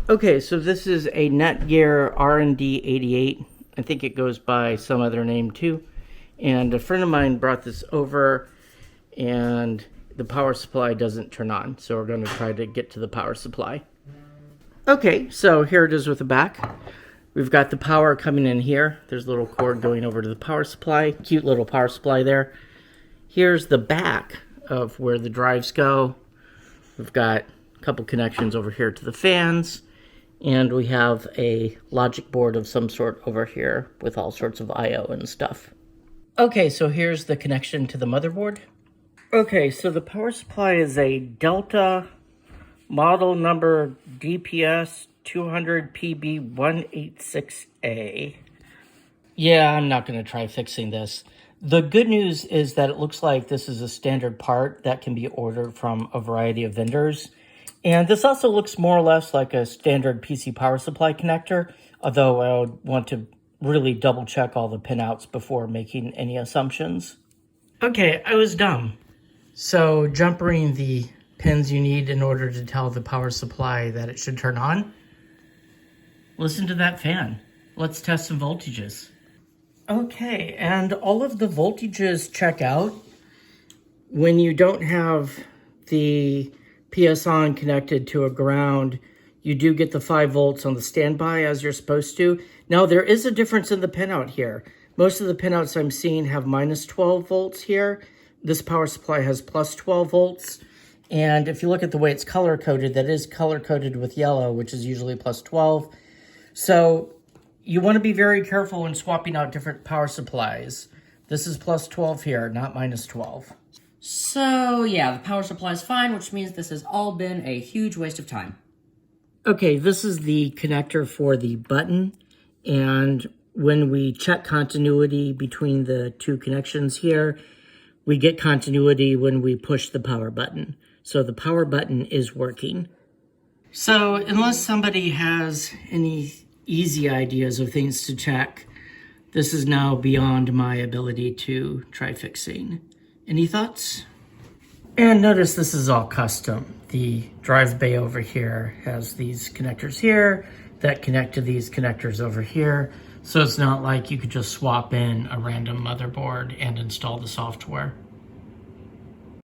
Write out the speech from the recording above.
Okay, so this is a NETGEAR R&D 88. I think it goes by some other name too. And a friend of mine brought this over and the power supply doesn't turn on. So we're going to try to get to the power supply. Okay, so here it is with the back. We've got the power coming in here. There's a little cord going over to the power supply. Cute little power supply there. Here's the back of where the drives go. We've got a couple connections over here to the fans. And we have a logic board of some sort over here with all sorts of I/O and stuff. Okay, so here's the connection to the motherboard. Okay, so the power supply is a Delta model number DPS 200PB186A. Yeah, I'm not going to try fixing this. The good news is that it looks like this is a standard part that can be ordered from a variety of vendors. And this also looks more or less like a standard PC power supply connector, although I would want to really double check all the pinouts before making any assumptions. Okay, I was dumb. So jumpering the pins you need in order to tell the power supply that it should turn on. Listen to that fan. Let's test some voltages. Okay, and all of the voltages check out. When you don't have the PS on connected to a ground, you do get the 5 volts on the standby as you're supposed to. Now there is a difference in the pinout here. Most of the pinouts I'm seeing have minus 12 volts here. This power supply has plus 12 volts. And if you look at the way it's color coded, that is color coded with yellow, which is usually plus 12. So you want to be very careful when swapping out different power supplies. This is plus 12 here, not minus 12. So yeah, the power supply is fine, which means this has all been a huge waste of time. Okay, this is the connector for the button. And when we check continuity between the two connections here, we get continuity when we push the power button. So the power button is working. So unless somebody has any easy ideas of things to check, this is now beyond my ability to try fixing. Any thoughts? And notice this is all custom. The drive bay over here has these connectors here that connect to these connectors over here. So it's not like you could just swap in a random motherboard and install the software.